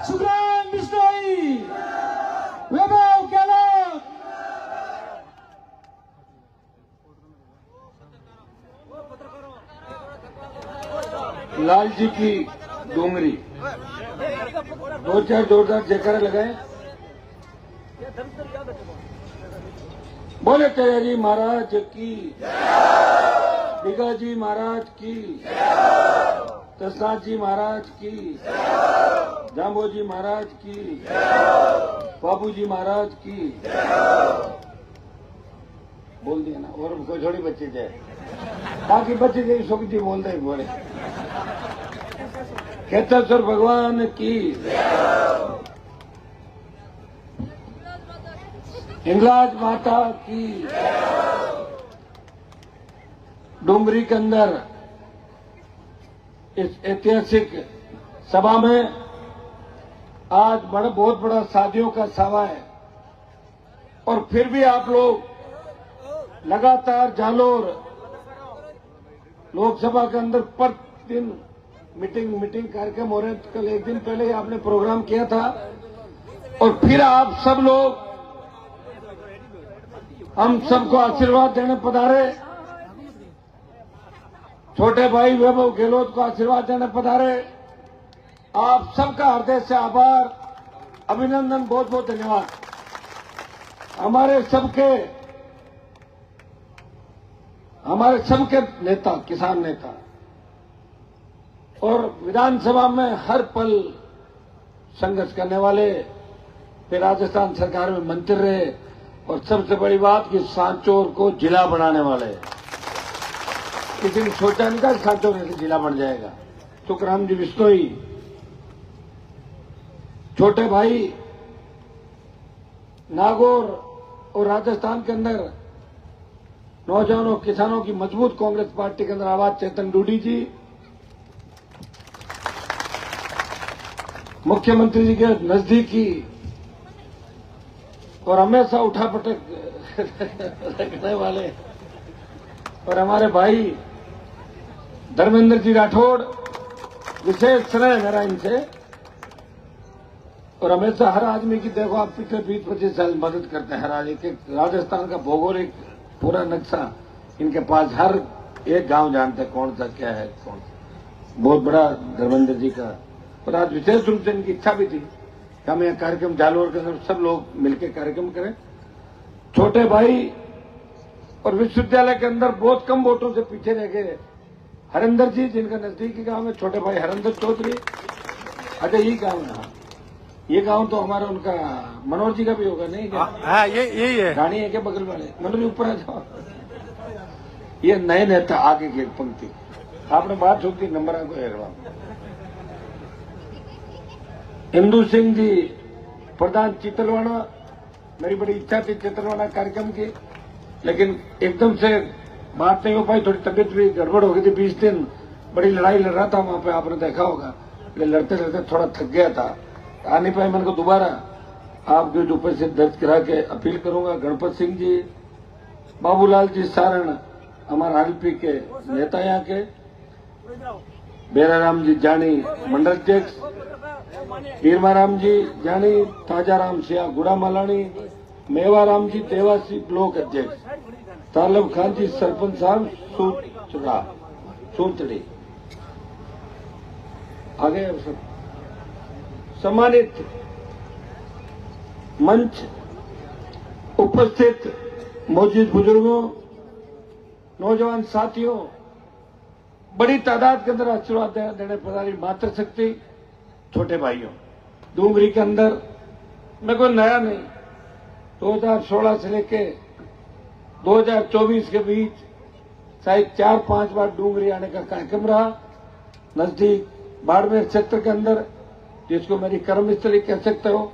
सुखराम बिश्नोई, वैभव गहलोत, लालजी की डोंगरी। दो चार जोरदार जयकारे लगाए। बोले तेजाजी महाराज की, बिगाजी महाराज की, तसनाथ जी महाराज की, जाम्बोजी महाराज की, बाबूजी महाराज की। बोल दिया ना, और कोई थोड़ी बच्चे जाए, बाकी बच्चे जाए सुख जी बोलते ही बोले। खेतेश्वर भगवान की, हिंगलाज माता की। डोंगरी के अंदर इस ऐतिहासिक सभा में आज बहुत बड़ा शादियों का सभा है, और फिर भी आप लोग लगातार जालोर लोकसभा के अंदर प्रतिदिन मीटिंग कार्यक्रम हो रहे हैं। कल एक दिन पहले ही आपने प्रोग्राम किया था, और फिर आप सब लोग हम सबको आशीर्वाद देने पधारे। छोटे भाई वैभव गहलोत को आशीर्वाद देने पधारे। आप सबका हृदय से आभार, अभिनंदन, बहुत बहुत धन्यवाद। हमारे सबके नेता, किसान नेता, और विधानसभा में हर पल संघर्ष करने वाले, फिर राजस्थान सरकार में मंत्री रहे, और सबसे बड़ी बात कि सांचौर को जिला बनाने वाले। किसी ने सोचा नहीं था सांचौर ऐसे जिला बन जाएगा। सुखराम जी बिश्नोई, छोटे भाई नागौर और राजस्थान के अंदर नौजवानों किसानों की मजबूत कांग्रेस पार्टी के अंदर आवाज चेतन डूडी जी, मुख्यमंत्री जी के नजदीकी और हमेशा उठापटक रखने वाले, और हमारे भाई धर्मेंद्र जी राठौड़, विशेष स्नेह मेरा इनसे, और हमेशा हर आदमी की देखो आप पिछले 20-25 साल मदद करते हैं। हर आदमी के राजस्थान का भौगोलिक पूरा नक्शा इनके पास, हर एक गांव जानते हैं कौन सा क्या है, कौन बहुत बड़ा धर्मेंद्र जी का। और आज विशेष रूप से इनकी इच्छा भी थी कि हम यह कार्यक्रम जालोर के अंदर सब लोग मिलकर कार्यक्रम करें। छोटे भाई और विश्वविद्यालय के अंदर बहुत कम वोटों से पीछे रह गए हरिंदर जी, जिनका नजदीकी गांव है, छोटे भाई हरिंदर चौधरी। अच्छा यही गांव है, ये गांव तो हमारा उनका मनोहर जी का भी होगा नहीं क्या? हाँ, यही है। रानी है क्या बगल वाले? मनोहर जी ऊपर आ जाओ। ये नए नेता आगे की एक पंक्ति, आपने बात होती नंबर आपको हेरवा। इंदू सिंह जी प्रधान चितलवाड़ा, मेरी बड़ी इच्छा थी चितलवाड़ा कार्यक्रम की, लेकिन एकदम से बात नहीं हो पाई, थोड़ी तबीयत भी गड़बड़ हो गई थी। 20 दिन बड़ी लड़ाई लड़ रहा था वहां पे, आपने देखा होगा। लड़ते लड़ते थोड़ा थक गया था, आ नहीं पाए। मैंने को दोबारा आपके ऊपर से दर्ज करा के अपील करूंगा। गणपत सिंह जी, बाबूलाल जी सारण, हमारा आरएलपी के नेता यहाँ के, बेराराम जी जानी मंडल अध्यक्ष, हीरमाराम जी जानी, ताजाराम सिया गुड़ा मालानी, मेवाराम जी देवासी ब्लॉक अध्यक्ष, तालब खान जी सरपंच साहब सूतड़ी। आगे सब सम्मानित मंच उपस्थित मौजूद बुजुर्गों, नौजवान साथियों, बड़ी तादाद के अंदर आशीर्वाद देने पधारी मातृशक्ति, छोटे भाइयों, डूंगरी के अंदर मैं कोई नया नहीं, 2016 से लेके 2024 के बीच शायद 4-5 बार डूंगरी आने का कार्यक्रम रहा। नजदीक बाड़मेर क्षेत्र के अंदर, जिसको मेरी कर्मस्थली कह सकते हो।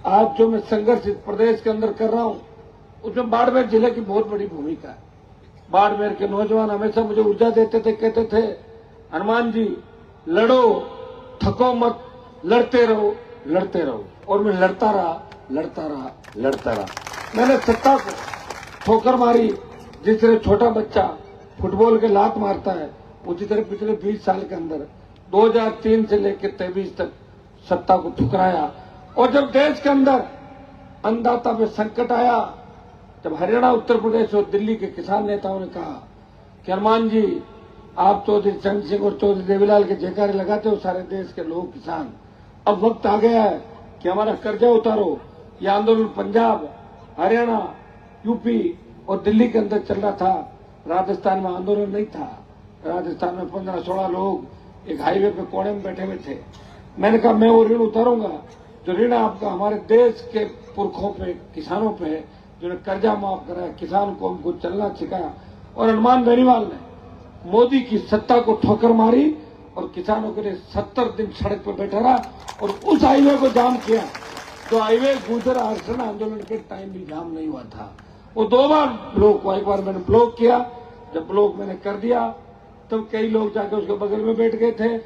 आज जो मैं संघर्ष इस प्रदेश के अंदर कर रहा हूं, उसमें बाड़मेर जिले की बहुत बड़ी भूमिका है। बाड़मेर के नौजवान हमेशा मुझे ऊर्जा देते थे, कहते थे हनुमान जी लड़ो, थको मत, लड़ते रहो, लड़ते रहो। और मैं लड़ता रहा। मैंने सत्ता को ठोकर मारी। जिस तरह छोटा बच्चा फुटबॉल के लात मारता है, उसी तरह पिछले 20 साल के अंदर 2003 से लेकर 23 तक सत्ता को ठुकराया। और जब देश के अंदर अन्नदाता में संकट आया, जब हरियाणा, उत्तर प्रदेश और दिल्ली के किसान नेताओं ने कहा कि हनुमान जी, आप चौधरी चंद सिंह और चौधरी देवीलाल के जयकारे लगाते हो सारे देश के लोग, किसान, अब वक्त आ गया है कि हमारा कर्जा उतारो। ये आंदोलन पंजाब, हरियाणा, यूपी और दिल्ली के अंदर चल रहा था। राजस्थान में आंदोलन नहीं था। राजस्थान में 15-16 लोग एक हाईवे पे कोने में बैठे हुए थे। मैंने कहा मैं वो ऋण उतारूंगा जो ऋण आपका हमारे देश के पुरखों पे, किसानों पे है, जिन्होंने कर्जा माफ कराया, किसान को हमको चलना सिखाया। और हनुमान बेनीवाल ने मोदी की सत्ता को ठोकर मारी और किसानों के लिए 70 दिन सड़क पर बैठा रहा और उस हाईवे को जाम किया जो हाईवे गुजर आरक्षण आंदोलन के टाइम भी जाम नहीं हुआ था। वो 2 बार ब्लॉक हुआ। एक बार मैंने ब्लॉक किया, जब ब्लॉक मैंने कर दिया तब कई लोग जाके उसके बगल में बैठ गए थे,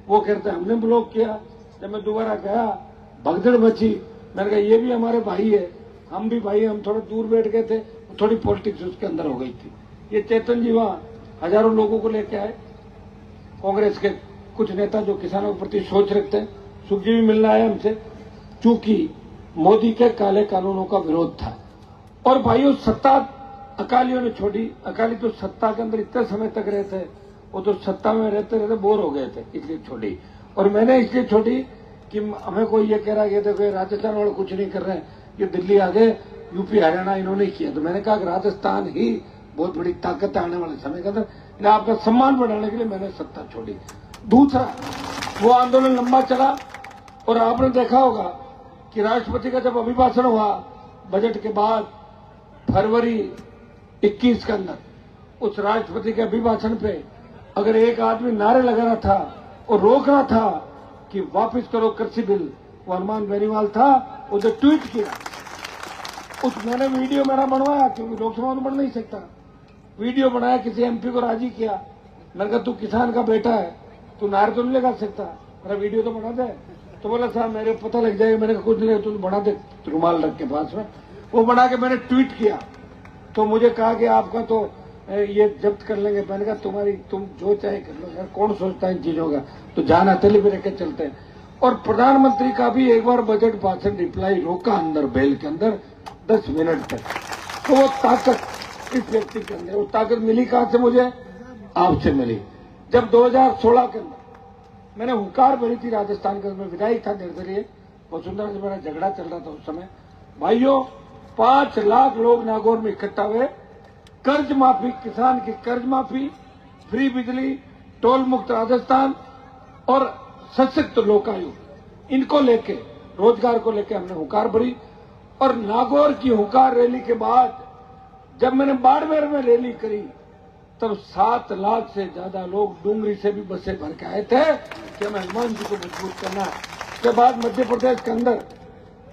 वो कहते हमने ब्लॉक किया। जब मैं दोबारा गया, भगदड़ मची। मैंने कहा ये भी हमारे भाई है, हम भी भाई, हम थोड़ा दूर बैठ गए थे, थोड़ी पॉलिटिक्स उसके अंदर हो गई थी। ये चेतन जी वहां हजारों लोगों को लेके आए, कांग्रेस के कुछ नेता जो किसानों के प्रति सोच रखते हैं। सुखजी भी मिलना आया हमसे, चूंकि मोदी के काले कानूनों का विरोध था। और भाइयों, सत्ता अकालियों ने छोड़ी। अकाली तो सत्ता के अंदर इतने समय तक रहते, वो तो सत्ता में रहते रहते बोर हो गए थे, इसलिए छोड़ी। और मैंने इसलिए छोड़ी कि हमें कोई ये कह रहा है कि देखो राजस्थान वाले कुछ नहीं कर रहे हैं, ये दिल्ली आ गए, यूपी हरियाणा इन्होंने किया। तो मैंने कहा कि राजस्थान ही बहुत बड़ी ताकत है आने वाले समय के अंदर, इसलिए आपका सम्मान बढ़ाने के लिए मैंने सत्ता छोड़ी। दूसरा, वो आंदोलन लंबा चला और आपने देखा होगा कि राष्ट्रपति का जब अभिभाषण हुआ बजट के बाद फरवरी 21 के अंदर, उस राष्ट्रपति के अभिभाषण पे अगर एक आदमी नारे लगा रहा था और रोक रहा था कि वापस करो कृषि बिल, वो हनुमान बेनीवाल था। उसे ट्वीट किया, उस मैंने वीडियो मेरा बनवाया क्योंकि लोकसभा में बन नहीं सकता, वीडियो बनाया, किसी एमपी को राजी किया। मैंने कहा तू किसान का बेटा है, तू नारे तो नहीं लगा सकता, मेरा वीडियो तो बना दे। तो बोला साहब मेरे पता लग जाएगा। मैंने कहा कुछ नहीं, तू बना दे रुमाल रख के पास में। वो बना के मैंने ट्वीट किया तो मुझे कहा कि आपका तो ये जब्त कर लेंगे। मैंने कहा तुम जो चाहे कर लो यार, कौन सोचता है इन चीजों का, तो जान हथेली पे रख के चलते हैं। और प्रधानमंत्री का भी एक बार बजट भाषण रिप्लाई रोका अंदर बेल के अंदर 10 मिनट तक। तो वो ताकत इस व्यक्ति के अंदर, वो ताकत मिली कहां से मुझे? आपसे मिली। जब 2016 के अंदर मैंने हुंकार भरी थी राजस्थान के, मैं विधायक था निर्दलीय, वसुंधरा से मेरा झगड़ा चल रहा था उस समय। भाइयों, 5 लाख लोग नागौर में इकट्ठा हुए। कर्ज माफी, किसान की कर्ज माफी, फ्री बिजली, टोल मुक्त राजस्थान और सशक्त लोकायुक्त, इनको लेके, रोजगार को लेके हमने हुंकार भरी। और नागौर की हुंकार रैली के बाद जब मैंने बाड़मेर में रैली करी तब 7 लाख से ज्यादा लोग डूंगरी से भी बसें भर के आए थे कि हमें हनुमान जी को मजबूत करना है। उसके बाद मध्य प्रदेश के अंदर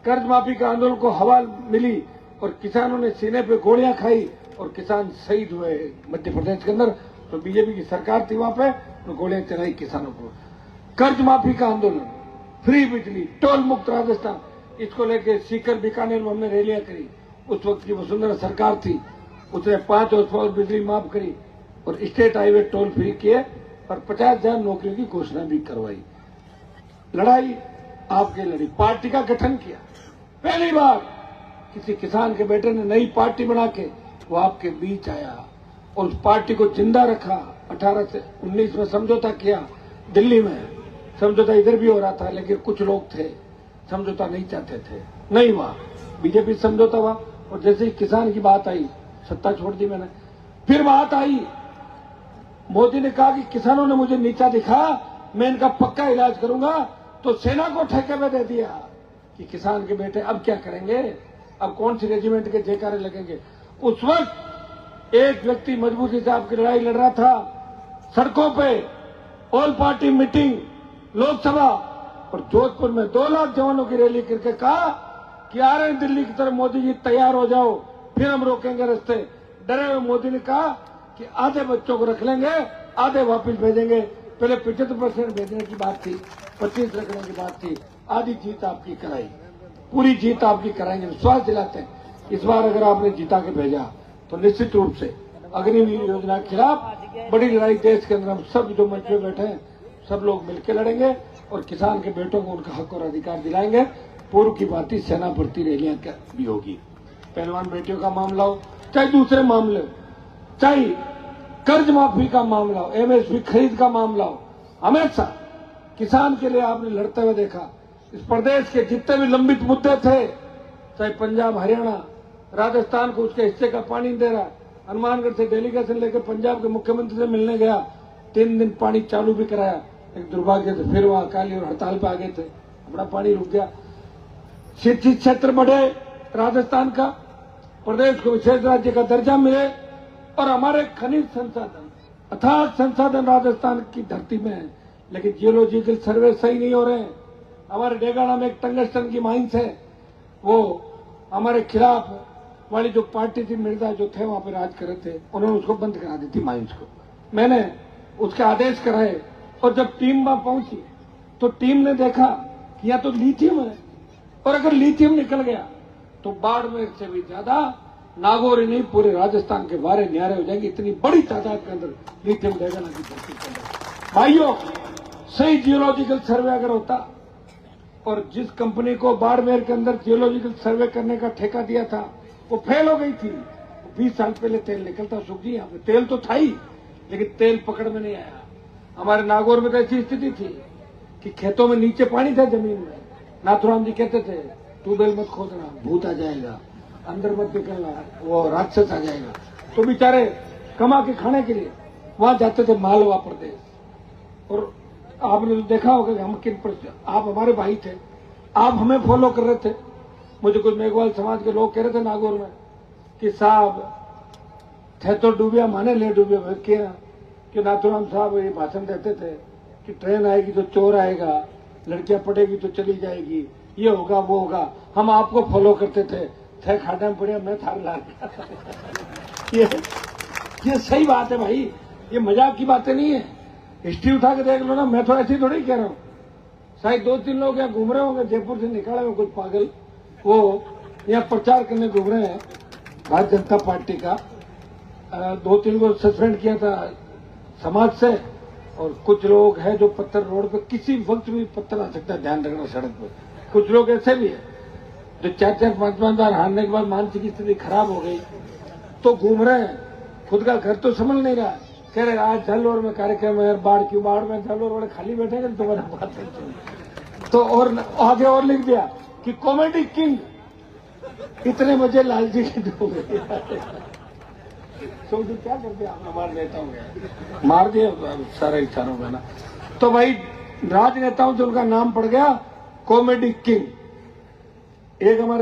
कर्ज माफी का आंदोलन को हवा मिली और किसानों ने सीने पे गोलियां खाई और किसान शहीद हुए मध्य प्रदेश के अंदर। तो बीजेपी की सरकार थी वहां पे, तो गोलियां चलाई किसानों को। कर्ज माफी का आंदोलन, फ्री बिजली, टोल मुक्त राजस्थान, इसको लेके सीकर बीकानेर में हमने रैलियां करी। उस वक्त की वसुंधरा सरकार थी, उसने 5 horsepower बिजली माफ करी और स्टेट हाईवे टोल फ्री किए और 50,000 नौकरियों की घोषणा भी करवाई। लड़ाई आपके लड़ी, पार्टी का गठन किया। पहली बार किसी किसान के बेटे ने नई पार्टी बना के वो आपके बीच आया और उस पार्टी को जिंदा रखा। 18 से 19 में समझौता किया, दिल्ली में समझौता इधर भी हो रहा था, लेकिन कुछ लोग थे समझौता नहीं चाहते थे, नहीं हुआ। बीजेपी समझौता हुआ और जैसे ही किसान की बात आई सत्ता छोड़ दी मैंने। फिर बात आई, मोदी ने कहा कि किसानों ने मुझे नीचा दिखा, मैं इनका पक्का इलाज करूंगा, तो सेना को ठेके में दे दिया कि किसान के बेटे अब क्या करेंगे, अब कौन सी रेजिमेंट के जयकारे लगेंगे। उस वक्त एक व्यक्ति मजबूती से आपकी लड़ाई लड़ रहा था, सड़कों पे ऑल पार्टी मीटिंग लोकसभा और जोधपुर में 2 लाख जवानों की रैली करके कहा कि आ रहे हैं दिल्ली की तरफ मोदी जी, तैयार हो जाओ, फिर हम रोकेंगे रास्ते। डरे हुए मोदी ने कहा कि आधे बच्चों को रख लेंगे, आधे वापस भेजेंगे। पहले 75% भेजने की बात थी, 25 रखने की बात थी। आधी जीत आपकी कराई, पूरी जीत आपकी कराएंगे, विश्वास दिलाते हैं। इस बार अगर आपने जीता के भेजा तो निश्चित रूप से अग्निवीर योजना के खिलाफ बड़ी लड़ाई देश के अंदर हम सब जो मंच पे बैठे हैं सब लोग मिलकर लड़ेंगे। और किसान के बेटों को उनका हक और अधिकार दिलाएंगे। पूर्व की भांति सेना भर्ती रैलियां भी होगी। पहलवान बेटियों का मामला हो, चाहे दूसरे मामले हो, चाहे कर्ज माफी का मामला हो, एमएसपी खरीद का मामला हो, हमेशा किसान के लिए आपने लड़ते हुए देखा। इस प्रदेश के जितने भी लंबित मुद्दे थे, चाहे पंजाब, हरियाणा, राजस्थान को उसके हिस्से का पानी नहीं दे रहा, हनुमानगढ़ से डेलीगेशन लेकर पंजाब के मुख्यमंत्री से मिलने गया, 3 दिन पानी चालू भी कराया। एक दुर्भाग्य से फिर वहां अकाली और हड़ताल पे आ गए थे, अपना पानी रुक गया। शिक्षित क्षेत्र बढ़े, राजस्थान का, प्रदेश को विशेष राज्य का दर्जा मिले और हमारे खनिज संसाधन, अथाह संसाधन राजस्थान की धरती में है, लेकिन जियोलॉजिकल सर्वे सही नहीं हो रहे हैं। हमारे डेगाना में एक टंगस्टन की माइंस है, वो हमारे खिलाफ वाली जो पार्टी थी, मिर्जा जो थे वहां पर राज कर रहे थे, उन्होंने उसको बंद करा दी थी माइंस को। मैंने उसके आदेश कराए और जब टीम वहां पहुंची तो टीम ने देखा कि या तो लिथियम है, और अगर लिथियम निकल गया तो बाड़मेर से भी ज्यादा नागौर ही नहीं पूरे राजस्थान के वारे न्यारे हो जाएंगे। इतनी बड़ी तादाद के अंदर लिथियम डेगाना की धरती के अंदर। भाइयों, सही जियोलॉजिकल सर्वे अगर होता, और जिस कंपनी को बाड़मेर के अंदर जियोलॉजिकल सर्वे करने का ठेका दिया था वो फेल हो गई थी। 20 साल पहले तेल निकलता सुख जी, यहाँ पे तेल तो था ही, लेकिन तेल पकड़ में नहीं आया। हमारे नागौर में तो ऐसी स्थिति थी कि खेतों में नीचे पानी था, जमीन में। नाथुराम जी कहते थे ट्यूबवेल मत खोदना, भूत आ जाएगा, अंदर मत निकलना, वो राक्षस आ जाएगा। तो बेचारे कमा के खाने के लिए वहां जाते थे, मालवा प्रदेश। और आपने तो देखा होगा कि हम आप हमारे भाई थे, आप हमें फॉलो कर रहे थे। मुझे कुछ मेघवाल समाज के लोग कह रहे थे नागौर में कि साहब थे तो डूबिया माने ले डूबिया किया, कि नाथुराम साहब ये भाषण देते थे कि ट्रेन आएगी तो चोर आएगा, लड़कियां पड़ेगी तो चली जाएगी, ये होगा वो होगा। हम आपको फॉलो करते थे खाडा में पड़े, मैं थार ला ये सही बात है भाई, ये मजाक की बातें नहीं है। हिस्ट्री उठा के देख लो ना, मैं तो ऐसी थोड़ी कह रहा हूँ। शायद 2-3 लोग यहाँ घूम रहे होंगे, जयपुर से निकाले हुए कुछ पागल, वो यहाँ प्रचार करने घूम रहे हैं भारतीय जनता पार्टी का। 2-3 को सस्पेंड किया था समाज से, और कुछ लोग हैं जो पत्थर रोड पे किसी वक्त भी पत्थर आ सकता है, ध्यान रखना सड़क पर। कुछ लोग ऐसे भी है जो 4-5 बार हारने के बाद मानसिक स्थिति खराब हो गई तो घूम रहे हैं, खुद का घर तो संभल नहीं रहा, कह रहे आज झलोर में कार्यक्रम है, बाढ़ में झलोर वाले खाली बैठेंगे तुम्हारा बात है। तो और आगे और लिख दिया कि कॉमेडी किंग, इतने मजे लालजी के दो सोचो क्या करते आप हमारे नेताओं के, मार दिए सारे इशारों का ना। तो भाई राजनेताओं से उनका नाम पड़ गया कॉमेडी किंग। एक हमारे